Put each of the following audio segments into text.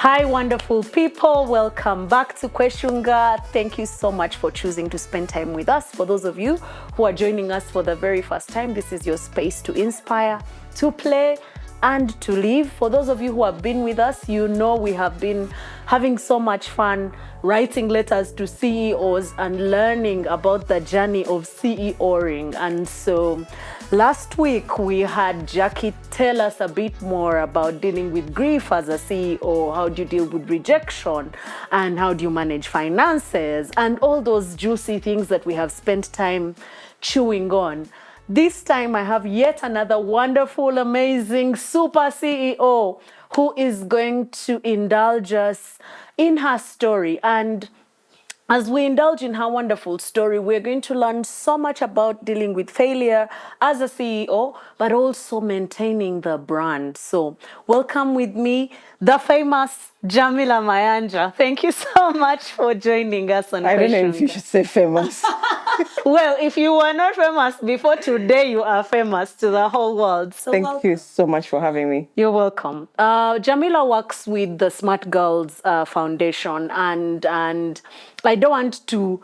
Hi, wonderful people. Welcome back to Kweshunga. Thank you so much for choosing to spend time with us. For those of you who are joining us for the very first time, this is your space to inspire, to play, and to live. For those of you who have been with us, you know we have been having so much fun writing letters to CEOs and learning about the journey of CEOing. And so last week we had Jackie tell us a bit more about dealing with grief as a CEO. How do you deal with rejection? And how do you manage finances? And all those juicy things that we have spent time chewing on. This time I have yet another wonderful, amazing, super CEO who is going to indulge us in her story. And as we indulge in her wonderful story, we're going to learn so much about dealing with failure as a CEO, but also maintaining the brand. So welcome with me, the famous Jamila Mayanja. Thank you so much for joining us on I don't know if you should say famous. Well, if you were not famous before today, you are famous to the whole world. So Thank you so much for having me. You're welcome. Jamila works with the Smart Girls Foundation, and I don't want to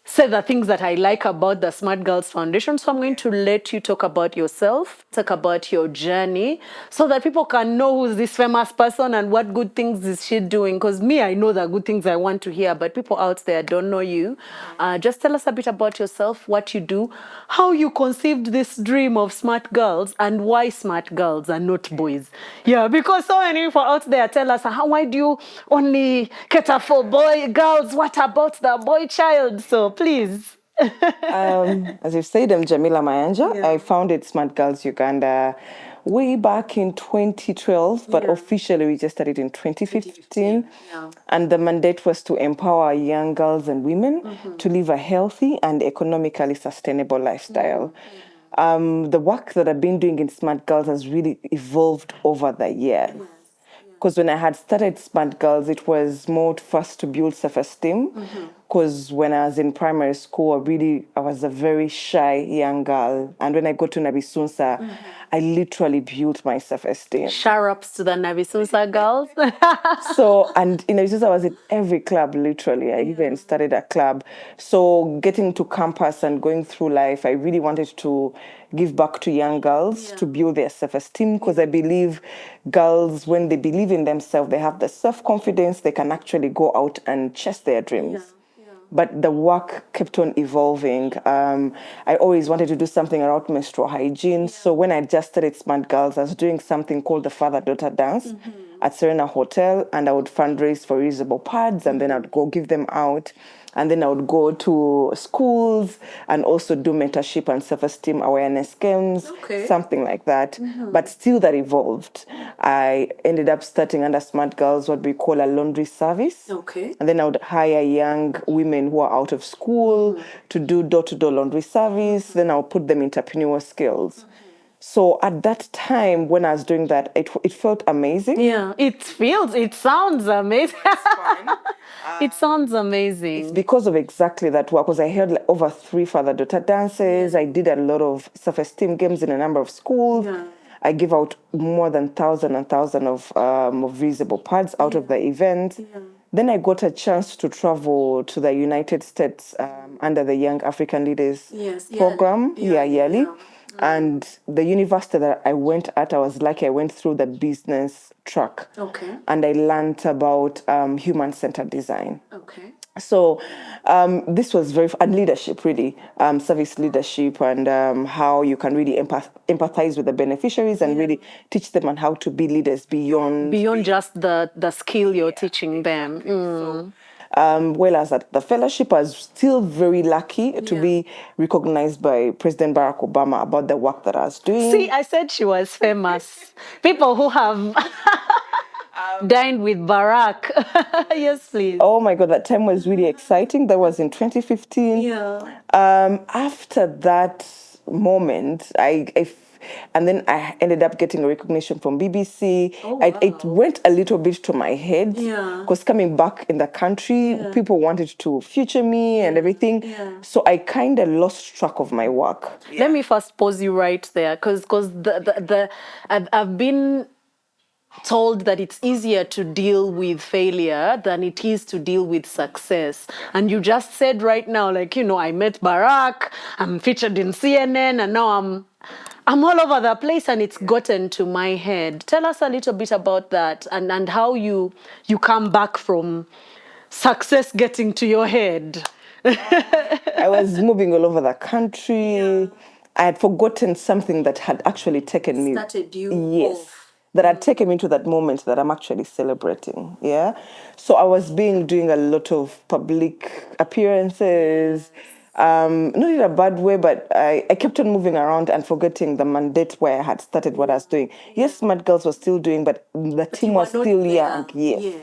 say the things that I like about the Smart Girls Foundation. So I'm going to let you talk about yourself, talk about your journey, so that people can know who's this famous person and what good things is she doing. Because me, I know the good things I want to hear, but people out there don't know you. Just tell us a bit about yourself, what you do, how you conceived this dream of smart girls, and why smart girls and not boys. Yeah, because so many people out there tell us, why do you only cater for girls? What about the boy child? So please. As you said, I'm Jamila Mayanja. Yeah. I founded Smart Girls Uganda way back in 2012, but officially we just started in 2015. Yeah. And the mandate was to empower young girls and women to live a healthy and economically sustainable lifestyle. The work that I've been doing in Smart Girls has really evolved over the years. Because when I had started Smart Girls, it was more first to build self-esteem. Because when I was in primary school, I was a very shy young girl. And when I got to Nabisunsa, I literally built my self-esteem. Shout-ups to the Nabisunsa girls. So, and in Nabisunsa, I was in every club, literally. I even started a club. So getting to campus and going through life, I really wanted to give back to young girls to build their self-esteem, because I believe girls, when they believe in themselves, they have the self-confidence, they can actually go out and chase their dreams. But the work kept on evolving. I always wanted to do something around menstrual hygiene. So when I just started Smart Girls, I was doing something called the father-daughter dance at Serena Hotel, and I would fundraise for reusable pads, and then I'd go give them out. And then I would go to schools and also do mentorship and self-esteem awareness games, something like that. But still that evolved. I ended up starting under Smart Girls what we call a laundry service. And then I would hire young women who are out of school to do door-to-door laundry service. Then I'll put them entrepreneurial skills. So at that time, when I was doing that, it felt amazing. Yeah, it sounds amazing. It sounds amazing. It's because of exactly that work, because I held over 3 father-daughter dances. I did a lot of self-esteem games in a number of schools. I give out more than 1,000 of visible pads out of the event. Then I got a chance to travel to the United States under the Young African Leaders program yearly. And the university that I went at, I was lucky I went through the business track. And I learned about human-centered design. So this was and leadership, really, service leadership, and how you can really empathize with the beneficiaries and really teach them on how to be leaders beyond just the skill you're teaching them. So, well as that, the fellowship, I was still very lucky to be recognized by President Barack Obama about the work that I was doing. See, I said she was famous. People who have dined with Barack. Yes, please. Oh my God, that time was really exciting. That was in 2015. After that moment, and then I ended up getting a recognition from BBC. It went a little bit to my head, because coming back in the country, people wanted to feature me and everything. So I kind of lost track of my work. Let me first pause you right there, because I've been told that it's easier to deal with failure than it is to deal with success. And you just said right now, like, I met Barack, I'm featured in CNN, and now I'm all over the place, and it's gotten to my head. Tell us a little bit about that, and how you come back from success getting to your head. I was moving all over the country. Yeah. I had forgotten something that had actually taken me. Started you Yes. off. That had taken me to that moment that I'm actually celebrating. Yeah. So I was doing a lot of public appearances. Not in a bad way, but I kept on moving around and forgetting the mandate where I had started what I was doing. Yes, Smart Girls was still doing, but the team was still young. Yes.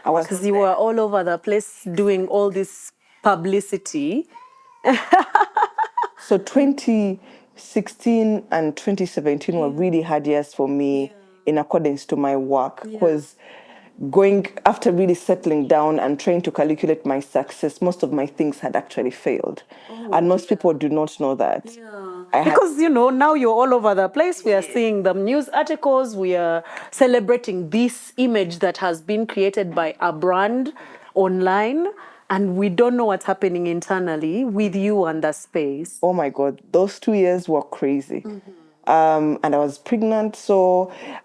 I was Because you were all over the place doing all this publicity. So 2016 and 2017 were really hard years for me in accordance to my work, because going after really settling down and trying to calculate my success, most of my things had actually failed. And most people do not know that. Because, now you're all over the place. We are seeing the news articles. We are celebrating this image that has been created by a brand online. And we don't know what's happening internally with you and the space. Oh my God, those 2 years were crazy. And I was pregnant,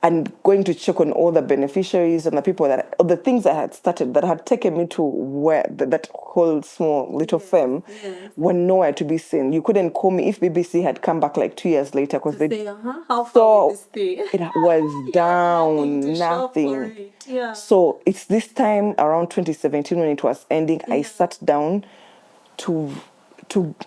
and going to check on all the beneficiaries and the people the things I had started that had taken me to where that whole small little firm were nowhere to be seen. You couldn't call me if BBC had come back like 2 years later, because they how far with this thing? It was down, nothing. So it's this time around 2017 when it was ending, I sat down to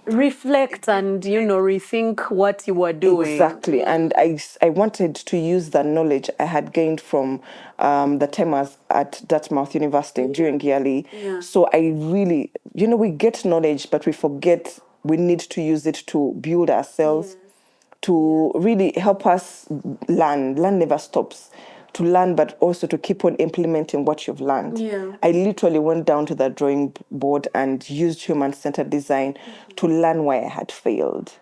reflect and rethink what you were doing. Exactly. And I wanted to use the knowledge I had gained from the timers at Dartmouth University during yearly. So I really, we get knowledge, but we forget we need to use it to build ourselves, to really help us learn. Learn never stops. To learn, but also to keep on implementing what you've learned. I literally went down to the drawing board and used human-centered design to learn why I had failed.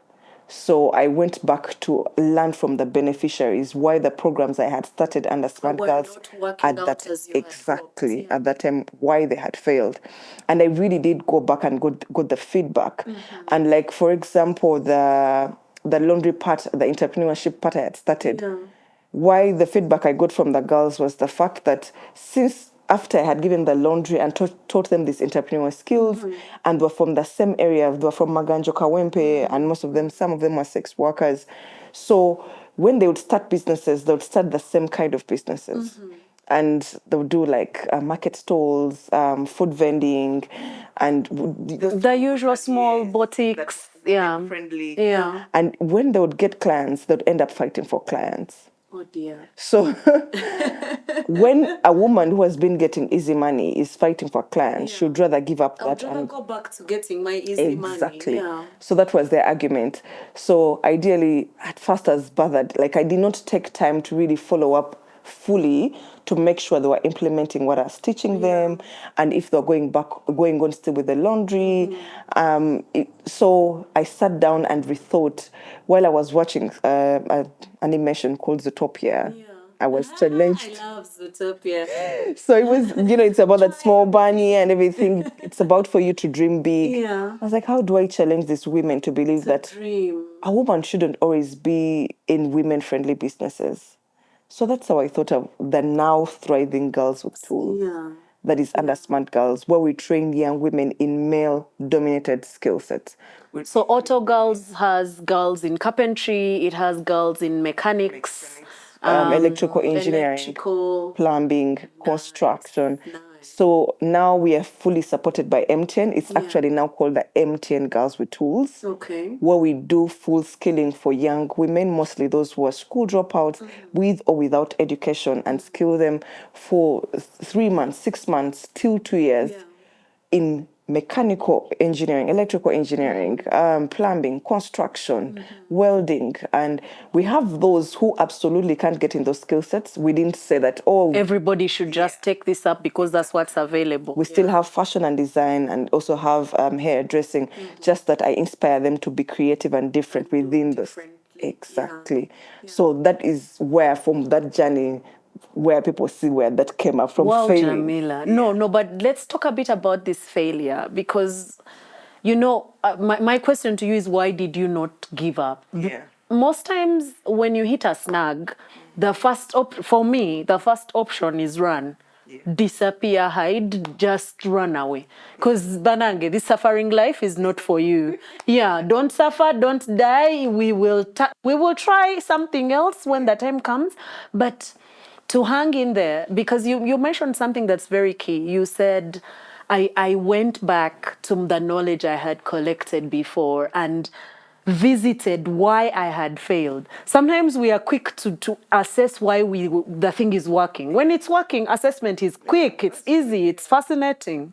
So I went back to learn from the beneficiaries why the programs I had started under Smart Girls at that time, why they had failed. And I really did go back and got the feedback. And like, for example, the laundry part, the entrepreneurship part I had started. Why the feedback I got from the girls was the fact that since after I had given the laundry and taught them these entrepreneurial skills, and were from the same area, they were from Maganjo Kawempe, and some of them were sex workers. So when they would start businesses, they would start the same kind of businesses. And they would do like market stalls, food vending, and the usual small boutiques. Friendly. And when they would get clients, they'd end up fighting for clients. Oh dear. So when a woman who has been getting easy money is fighting for clients, she would rather give up that and go back to getting my easy money. Exactly. So that was their argument. So ideally, at first I was bothered. Like, I did not take time to really follow up fully to make sure they were implementing what I was teaching them, and if they're going on still with the laundry. So I sat down and rethought while I was watching an animation called Zootopia. I was challenged. I love Zootopia. So it was, it's about that small bunny and everything. It's about for you to dream big. I was like, how do I challenge these women to believe that a woman shouldn't always be in women-friendly businesses? So that's how I thought of the now thriving Girls with Tools. That is under Smart Girls, where we train young women in male-dominated skill sets. So Auto Girls has girls in carpentry, it has girls in mechanics, electrical engineering, plumbing, construction. So now we are fully supported by MTN. It's actually now called the MTN Girls with Tools, where we do full skilling for young women, mostly those who are school dropouts with or without education, and skill them for 3 months, 6 months, till 2 years in mechanical engineering, electrical engineering, plumbing, construction, welding. And we have those who absolutely can't get in those skill sets. We didn't say that, everybody should just take this up because that's what's available. We still have fashion and design, and also have hairdressing, just that I inspire them to be creative and different within this. Exactly. So that is where, from that journey, where people see where that came up from. Wow, failing. Jamila. No, but let's talk a bit about this failure because, my question to you is why did you not give up? Yeah. Most times when you hit a snag, for me, the first option is run. Disappear, hide, just run away. Because Banange, this suffering life is not for you. Yeah, don't suffer, don't die. We will try something else when the time comes. But to hang in there, because you mentioned something that's very key. You said, I went back to the knowledge I had collected before and visited why I had failed. Sometimes we are quick to assess why the thing is working. When it's working, assessment is quick, it's easy, it's fascinating.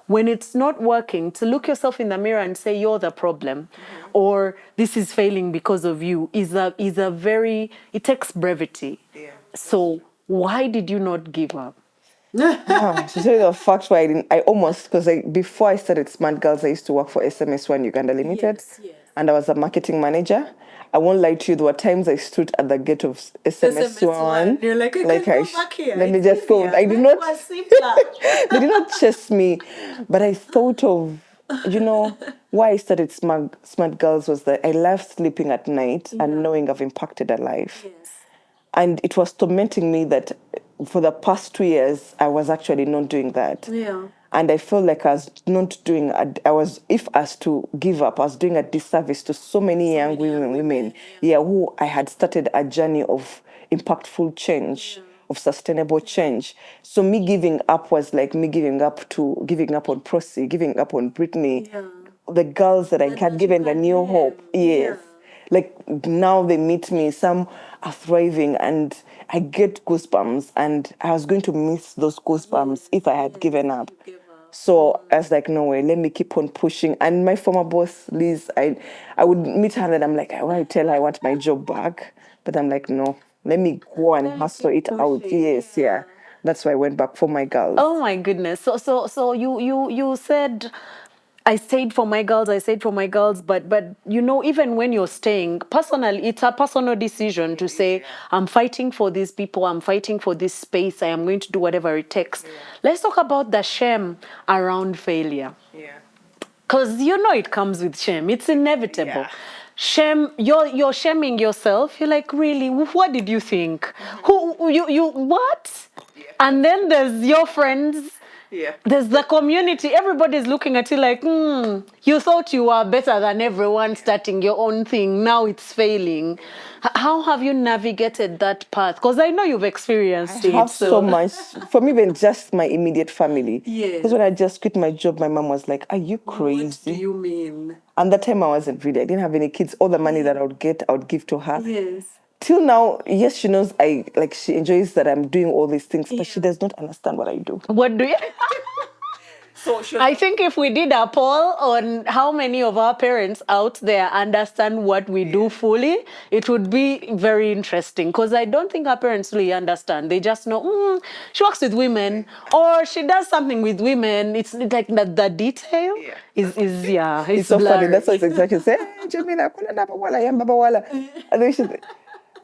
When it's not working, to look yourself in the mirror and say you're the problem, or this is failing because of you, it takes brevity. So why did you not give up? To tell you the fact why I almost, because before I started Smart Girls, I used to work for SMS1 Uganda Limited, and I was a marketing manager. I won't lie to you, there were times I stood at the gate of SMS1. You're like, I can go back here. Let me just go. I did not, they did not chase me, but I thought of, why I started Smart Girls was that I love sleeping at night and knowing I've impacted a life. And it was tormenting me that for the past 2 years, I was actually not doing that. Yeah. And I felt like I was not doing, if I was to give up, I was doing a disservice to so many young women, who I had started a journey of impactful change, of sustainable change. So me giving up was like me giving up on Prosy, giving up on Brittany, the girls that I had given a new hope. Yes. Like now they meet me, some are thriving and I get goosebumps, and I was going to miss those goosebumps if I had given up. So I was like, no way, let me keep on pushing. And my former boss, Liz, I would meet her and I'm like, I want to tell her I want my job back. But I'm like, no, let me go and hustle it out. Yes, yeah. That's why I went back for my girls. Oh my goodness. So you said I stayed for my girls, but even when you're staying, personally, it's a personal decision to say, I'm fighting for these people, I'm fighting for this space, I am going to do whatever it takes. Let's talk about the shame around failure. Because it comes with shame. It's inevitable. Shame, you're shaming yourself. You're like, really? What did you think? What? And then there's your friends. There's the community. Everybody's looking at you like, you thought you were better than everyone starting your own thing. Now it's failing. How have you navigated that path? Because I know you've experienced it. I have so much. For me, even just my immediate family. Because when I just quit my job, my mom was like, are you crazy? What do you mean? And that time I wasn't really. I didn't have any kids. All the money that I would get, I would give to her. Yes. Till now, yes, she knows she enjoys that I'm doing all these things, but she does not understand what I do. What do you? I think if we did a poll on how many of our parents out there understand what we do fully, it would be very interesting, because I don't think our parents really understand. They just know, she works with women or she does something with women. It's like the detail is It's so blurry. funny. That's what exactly say. Jamila, and then she's,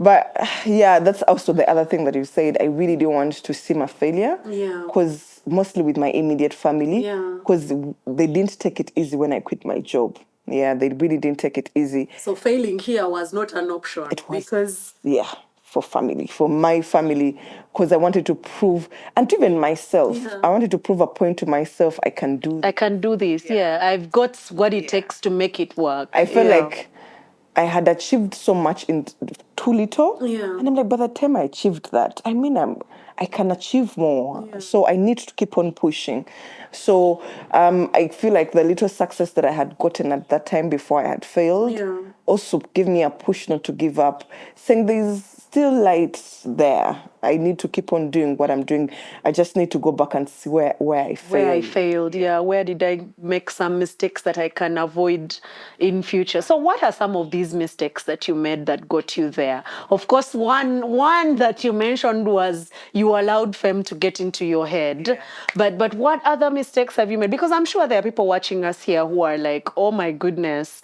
but that's also the other thing that you said. I really didn't want to seem a failure. Because mostly with my immediate family. Because they didn't take it easy when I quit my job. Yeah, they really didn't take it easy. So failing here was not an option. It was, for my family, because I wanted to prove, and to even myself, I wanted to prove a point to myself, I can do this. I've got what it takes to make it work. I feel like I had achieved so much in too little. And I'm like, by the time I achieved that, I can achieve more. So I need to keep on pushing. So I feel like the little success that I had gotten at that time before I had failed also gave me a push not to give up, saying there's still light there. I need to keep on doing what I'm doing. I just need to go back and see where I failed. Where I failed, Where did I make some mistakes that I can avoid in future? So what are some of these mistakes that you made that got you there? Of course, one that you mentioned was you allowed fame to get into your head. But what other mistakes have you made? Because I'm sure there are people watching us here who are like, oh my goodness,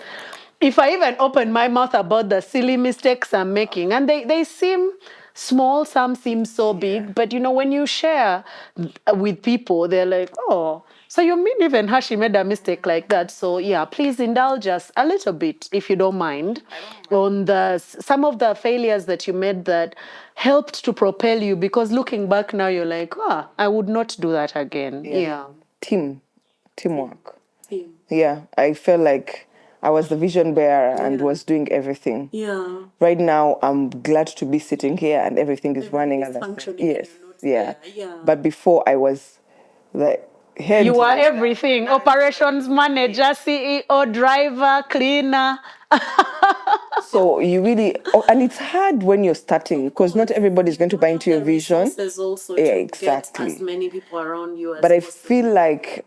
if I even open my mouth about the silly mistakes I'm making, and they seem small, some seem so big. But you know, when you share with people, they're like, oh, so you mean even Hashi made a mistake like that? So yeah, please indulge us a little bit, if you don't mind, on some of the failures that you made that helped to propel you. Because looking back now, you're like, I would not do that again. Yeah. Teamwork. Yeah, I felt like I was the vision bearer and was doing everything. Yeah. Right now, I'm glad to be sitting here and everything is running at the same. functioning and Yes, you're not yeah. there. Yeah. But before, I was the head. You are everything: operations manager, CEO, driver, cleaner. So you really, and it's hard when you're starting because not everybody's going to buy into your vision. Also Yeah, to exactly. get as many people around you as But I possible. feel like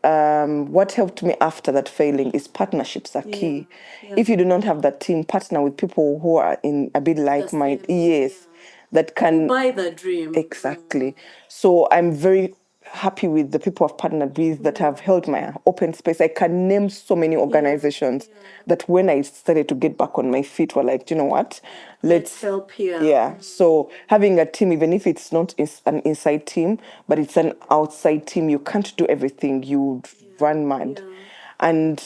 what helped me after that failing is partnerships are key. If you do not have that team, partner with people who are in a bit like minded. Yes, that can buy the dream. exactly. So I'm very happy with the people I've partnered with that have held my open space. I can name so many organizations that when I started to get back on my feet were like, you know what? Let's help here. Yeah. So having a team, even if it's not an inside team, but it's an outside team, you can't do everything. You run mad. And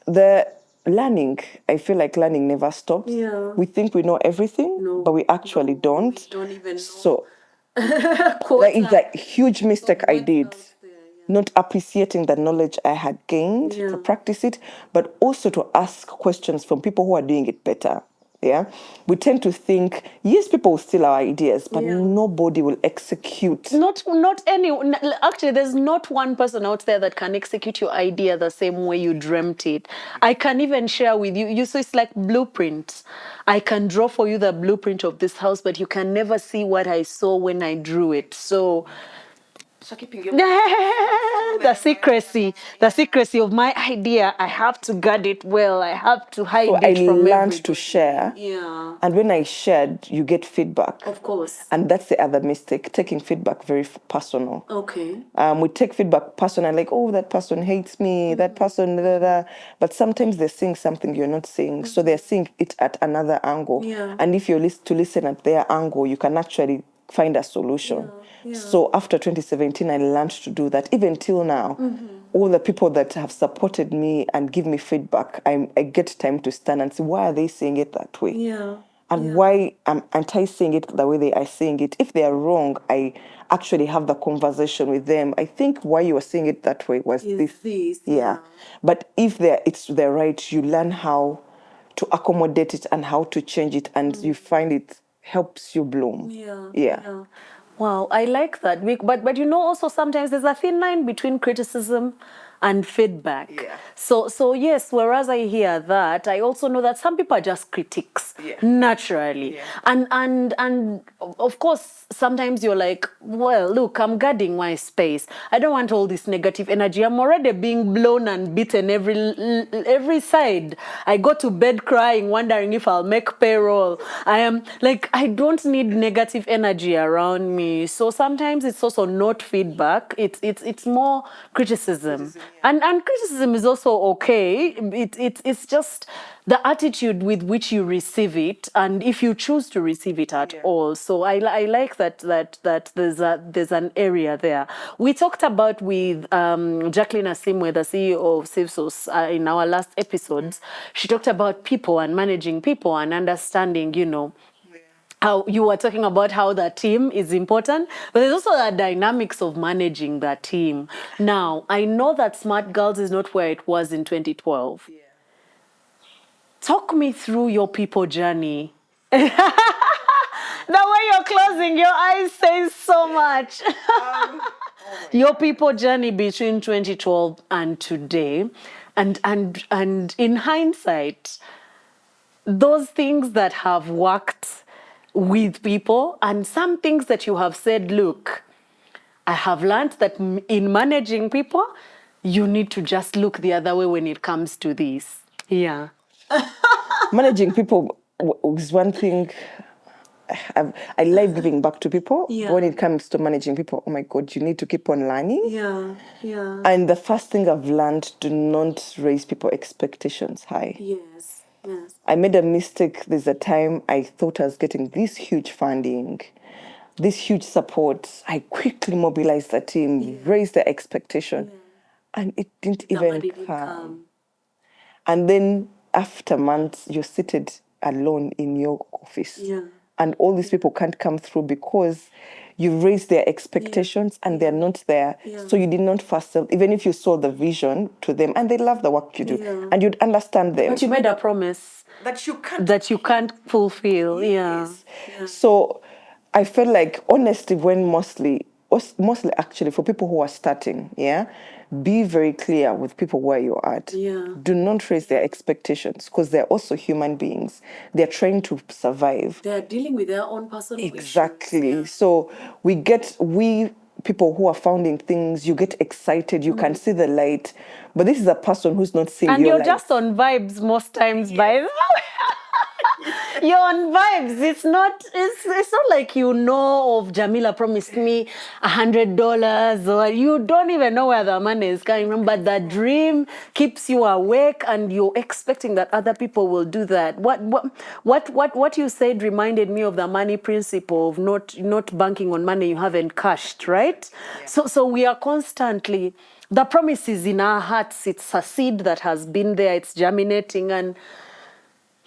the learning, I feel like learning never stops. Yeah. We think we know everything, but we actually don't. We don't even know. So that is a huge mistake I did. Not appreciating the knowledge I had gained to practice it, but also to ask questions from people who are doing it better. Yeah, we tend to think, yes, people will steal our ideas, but nobody will execute. Not any. Actually, there's not one person out there that can execute your idea the same way you dreamt it. I can even share with you. So it's like blueprints. I can draw for you the blueprint of this house, but you can never see what I saw when I drew it. So the secrecy of my idea, I have to guard it well. I have to hide So it I from learned everybody. to share. Yeah. And when I shared, you get feedback. Of course. And that's the other mistake, taking feedback very personal. Okay. We take feedback personal, like, oh, that person hates me, that person, da, da, da. But sometimes they're saying something you're not saying. So they're seeing it at another angle. Yeah. And if you're to listen at their angle, you can actually find a solution. So after 2017, I learned to do that. Even till now, all the people that have supported me and give me feedback, I get time to stand and say, why are they saying it that way? Yeah. And why aren't I saying it the way they are saying it? If they are wrong, I actually have the conversation with them. I think why you were saying it that way was this. Yeah. But if they're right, you learn how to accommodate it and how to change it, and you find it helps you bloom. Yeah. Wow, I like that. But you know, also sometimes there's a thin line between criticism and feedback. So yes, whereas I hear that, I also know that some people are just critics naturally. And of course, sometimes you're like, well, look, I'm guarding my space. I don't want all this negative energy. I'm already being blown and beaten every side. I go to bed crying, wondering if I'll make payroll. I am like, I don't need negative energy around me. So sometimes it's also not feedback. It's more criticism. And criticism is also okay. It's just the attitude with which you receive it, and if you choose to receive it at all. So I like that there's an area there. We talked about with Jacqueline Asimwe, the CEO of Civsos, in our last episodes. She talked about people and managing people and understanding, you know, how you were talking about how the team is important, but there's also the dynamics of managing the team. Now, I know that Smart Girls is not where it was in 2012. Talk me through your people journey. The way you're closing your eyes says so much. Your people journey between 2012 and today, and in hindsight, those things that have worked with people and some things that you have said, look, I have learned that in managing people, you need to just look the other way when it comes to this. Yeah. Managing people is one thing. I like giving back to people. But when it comes to managing people, oh my God, you need to keep on learning. Yeah. And the first thing I've learned, do not raise people's expectations high. Yes. I made a mistake. There's a time I thought I was getting this huge funding this huge support, I quickly mobilized the team, raised the expectation, and it didn't even come. And then after months, you're seated alone in your office. And all these people can't come through because you raised their expectations and they're not there. So you did not first sell, even if you sold the vision to them and they love the work you do and you'd understand them. But you made a promise that you can't fulfill. So I felt like honestly, when mostly actually for people who are starting, be very clear with people where you're at. Do not raise their expectations because they're also human beings. They're trying to survive. They're dealing with their own personal Exactly. issues. So we people who are founding things, you get excited, you can see the light, but this is a person who's not seeing and your you're light. just on vibes most times, by the way. You're on vibes. It's not like you know of Jamila promised me $100 or you don't even know where the money is coming from, but the dream keeps you awake and you're expecting that other people will do that. What you said reminded me of the money principle of not banking on money you haven't cashed, right? So we are constantly, the promise is in our hearts. It's a seed that has been there, it's germinating, and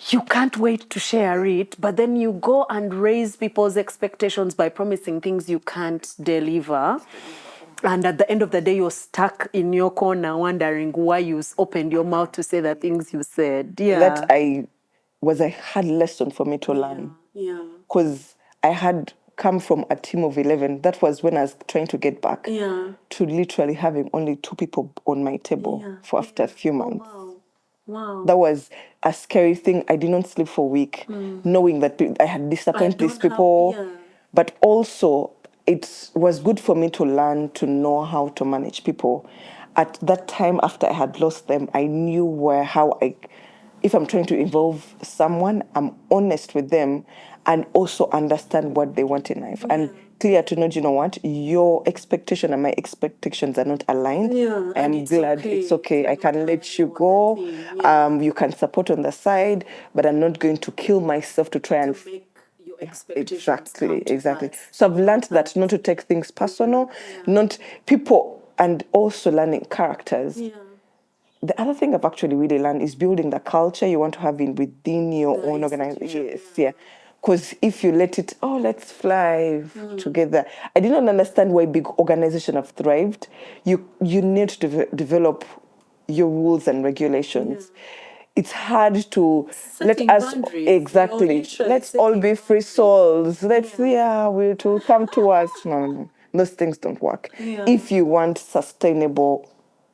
you can't wait to share it, but then you go and raise people's expectations by promising things you can't deliver. And at the end of the day, you're stuck in your corner wondering why you opened your mouth to say the things you said. That was a hard lesson for me to learn. Because I had come from a team of 11. That was when I was trying to get back to literally having only 2 people on my table for after a few months. Wow. That was a scary thing. I did not sleep for a week, knowing that I had disappointed these people. But also, it was good for me to learn to know how to manage people. At that time, after I had lost them, I knew if I'm trying to involve someone, I'm honest with them and also understand what they want in life. And clear to know, you know what, your expectation and my expectations are not aligned. I'm glad it's okay. I can let you go. You can support on the side, but I'm not going to kill myself to try and make your expectations exactly. So I've learned that not to take things personal, not people, and also learning characters. The other thing I've actually really learned is building the culture you want to have within your own organization. Because if you let it, let's fly together. I did not understand why big organizations have thrived. You need to develop your rules and regulations. It's hard to Setting let us boundaries. exactly. Let's all be free souls. We'll come to us. No. Those things don't work. If you want sustainable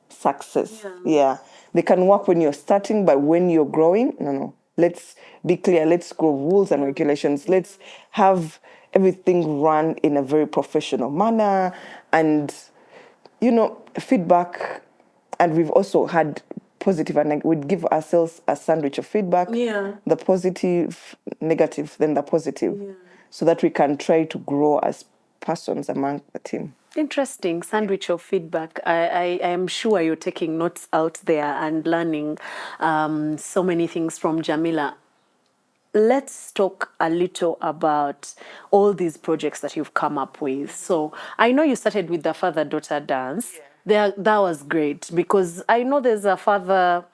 success, they can work when you're starting, but when you're growing, no. Let's be clear. Let's grow rules and regulations. Let's have everything run in a very professional manner and, feedback. And we've also had positive and we'd give ourselves a sandwich of feedback. The positive, negative, then the positive. So that we can try to grow as persons among the team. Interesting sandwich of feedback. I am sure you're taking notes out there and learning so many things from Jamila. Let's talk a little about all these projects that you've come up with. So I know you started with the father-daughter dance. That was great because I know there's a father.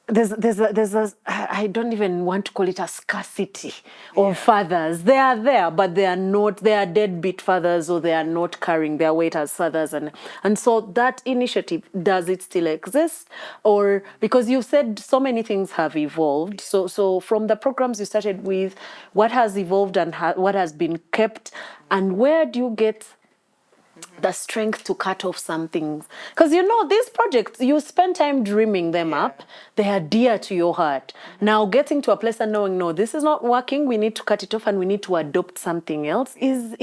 There's a I don't even want to call it a scarcity of fathers. They are there, but they are deadbeat fathers, or they are not carrying their weight as fathers, and so that initiative, does it still exist? Or because you said so many things have evolved, so from the programs you started with, what has evolved and what has been kept, and where do you get the strength to cut off some things? Because these projects, you spend time dreaming them up. They are dear to your heart. Now getting to a place and knowing, no, this is not working, we need to cut it off and we need to adopt something else is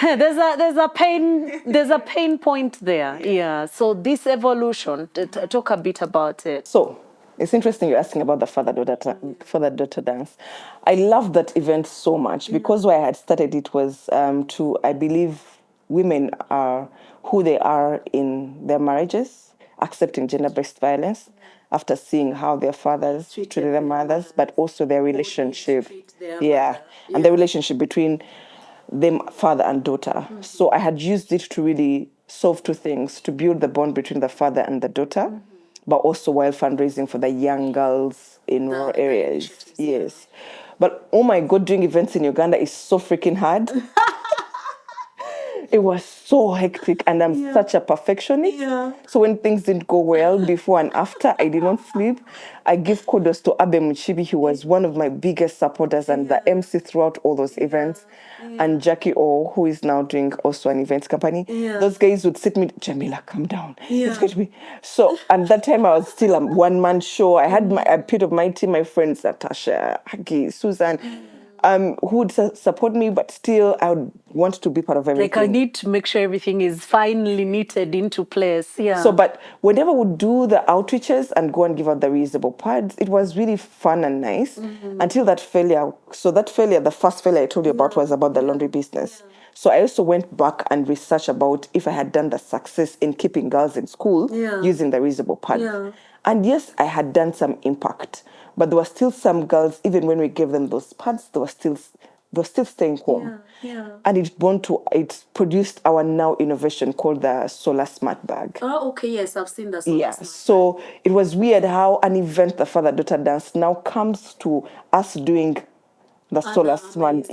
there's a pain point there. So this evolution, talk a bit about it. So it's interesting you're asking about the father-daughter dance. I love that event so much because why I had started it was I believe women are who they are in their marriages, accepting gender-based violence, after seeing how their fathers treated their mothers, but also their relationship. And the relationship between them, father and daughter. So I had used it to really solve two things: to build the bond between the father and the daughter, but also while fundraising for the young girls in rural areas. Yes. But oh my God, doing events in Uganda is so freaking hard. It was so hectic, and I'm such a perfectionist. So when things didn't go well before and after, I did not sleep. I give kudos to Abe Muchibi. He was one of my biggest supporters and the MC throughout all those events. And Jackie O, who is now doing also an events company. Those guys would sit me, Jamila, calm down. It's going to be. So at that time, I was still a one-man show. I had a bit of my team, my friends, Natasha, Hagi, Susan, who would support me, but still I would want to be part of everything. Like I need to make sure everything is finally knitted into place. So, but whenever we do the outreaches and go and give out the reusable pads, it was really fun and nice until that failure. So that failure, the first failure I told you about was about the laundry business. So I also went back and researched about if I had done the success in keeping girls in school using the reusable pads. And yes, I had done some impact, but there were still some girls, even when we gave them those pads, they were still staying home. And it produced our now innovation called the Solar Smart Bag. Oh, okay, yes, I've seen the Solar Smart So it was weird how an event, the father-daughter dance, now comes to us doing the Solar Smart.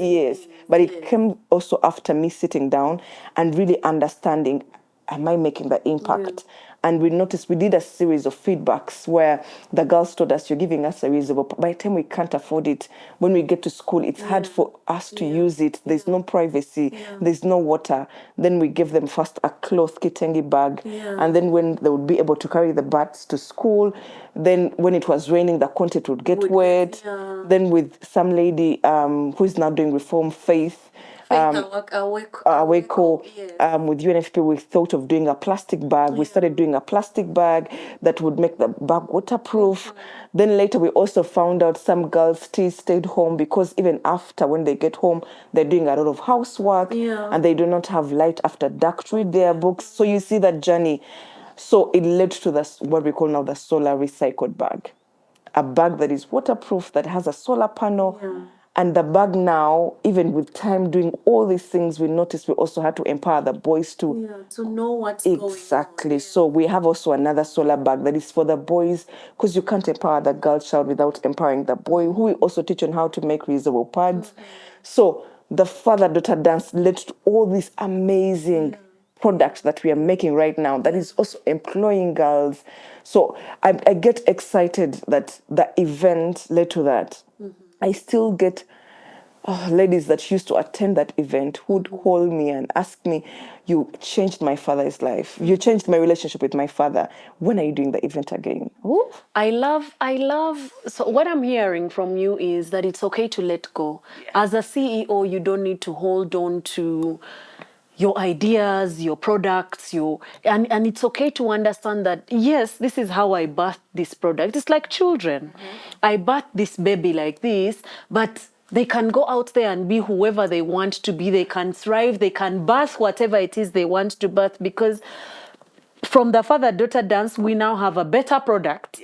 But it came also after me sitting down and really understanding, am I making the impact? And we noticed we did a series of feedbacks where the girls told us, you're giving us a reusable. By the time we can't afford it, when we get to school, it's hard for us to use it. There's no privacy. There's no water. Then we give them first a cloth kitengi bag. And then when they would be able to carry the bags to school, then when it was raining, the content would get wet. Then with some lady who is now doing Reform Faith, Aweko, with UNFP, we thought of doing a plastic bag. We started doing a plastic bag that would make the bag waterproof. Then later we also found out some girls still stayed home because even after, when they get home, they're doing a lot of housework and they do not have light after dark to read their books. So you see that journey. So it led to what we call now the solar recycled bag. A bag that is waterproof, that has a solar panel. And the bag now, even with time doing all these things, we noticed we also had to empower the boys to know what's going on. Exactly. So we have also another solar bag that is for the boys, because you can't empower the girl child without empowering the boy, who we also teach on how to make reusable pads. So the father-daughter dance led to all these amazing products that we are making right now that is also employing girls. So I get excited that the event led to that. I still get ladies that used to attend that event who would call me and ask me, you changed my father's life. You changed my relationship with my father. When are you doing the event again? Ooh, I love, so what I'm hearing from you is that it's okay to let go. As a CEO, you don't need to hold on to your ideas, your products, and it's okay to understand that, yes, this is how I birthed this product. It's like children. I birthed this baby like this, but they can go out there and be whoever they want to be. They can thrive. They can birth whatever it is they want to birth, because from the father-daughter dance, we now have a better product.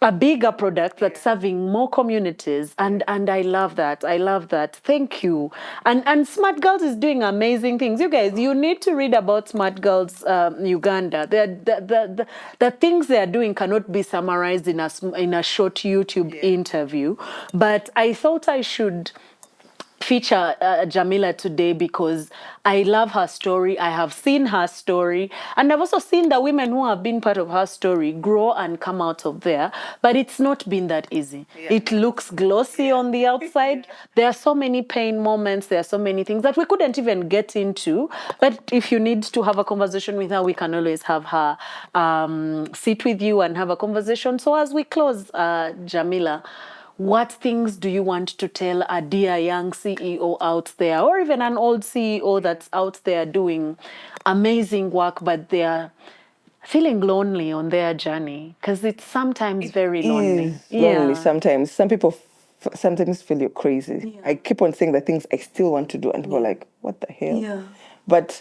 A bigger product that's serving more communities, and I love that. I love that. Thank you. And Smart Girls is doing amazing things. You guys, you need to read about Smart Girls Uganda. The things they are doing cannot be summarized in a short YouTube interview. But I thought I should feature Jamila today because I love her story. I have seen her story, and I've also seen the women who have been part of her story grow and come out of there. But it's not been that easy. It looks glossy on the outside. There are so many pain moments. There are so many things that we couldn't even get into. But if you need to have a conversation with her, we can always have her sit with you and have a conversation. So as we close, Jamila, what things do you want to tell a dear young CEO out there, or even an old CEO that's out there doing amazing work, but they're feeling lonely on their journey? Because it's sometimes very lonely. Lonely sometimes. Some people sometimes feel you're crazy. I keep on saying the things I still want to do, and people are like, what the hell? But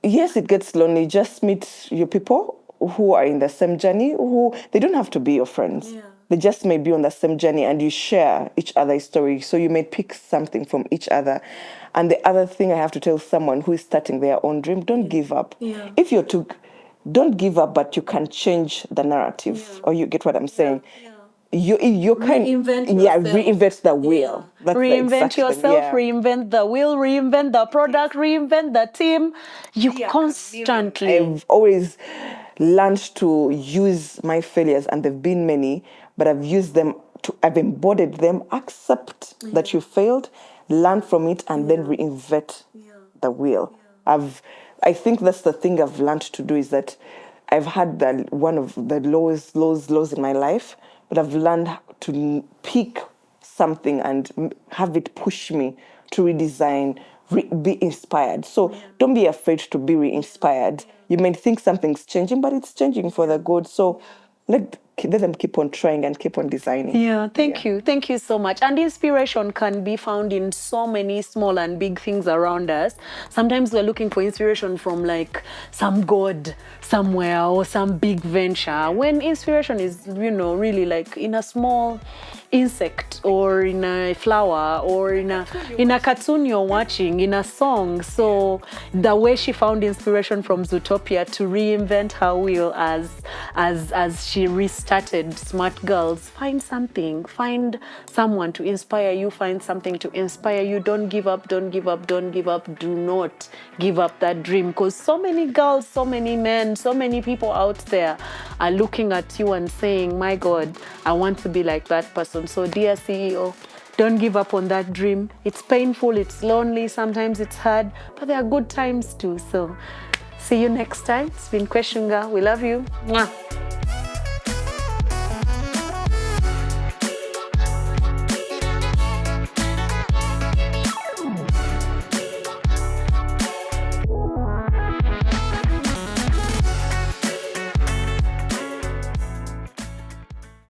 yes, it gets lonely. Just meet your people. who are in the same journey, who they don't have to be your friends. Yeah. They just may be on the same journey, and you share each other's story. So you may pick something from each other. And the other thing I have to tell someone who is starting their own dream, don't give up. Yeah. If you're too, don't give up, but you can change the narrative, or you get what I'm saying. Yeah. You can reinvent the wheel. Yeah. That's the Reinvent exact thing, yourself, yeah. reinvent the wheel, reinvent the product, reinvent the team. You constantly. I've always learned to use my failures, and there've been many, but I've used them I've embodied them, accept that you failed, learn from it, and then reinvent the wheel. I think that's the thing I've learned to do, is that I've had one of the lows in my life, but I've learned to pick something and have it push me to redesign, be inspired. So don't be afraid to be re-inspired. You may think something's changing, but it's changing for the good. So let them keep on trying and keep on designing. Yeah, thank you. Thank you so much. And inspiration can be found in so many small and big things around us. Sometimes we're looking for inspiration from like some god somewhere or some big venture, when inspiration is, really like in a small insect or in a flower or in a cartoon you're watching, in a song. So the way she found inspiration from Zootopia to reinvent her wheel as she restarted Smart Girls, find something, find someone to inspire you, find something to inspire you. Don't give up, don't give up, don't give up. Do not give up that dream, because so many girls, so many men, so many people out there are looking at you and saying, my God, I want to be like that person. So dear CEO, don't give up on that dream. It's painful, it's lonely, sometimes it's hard, but there are good times too. So see you next time. It's been Kweshunga. We love you. Mwah.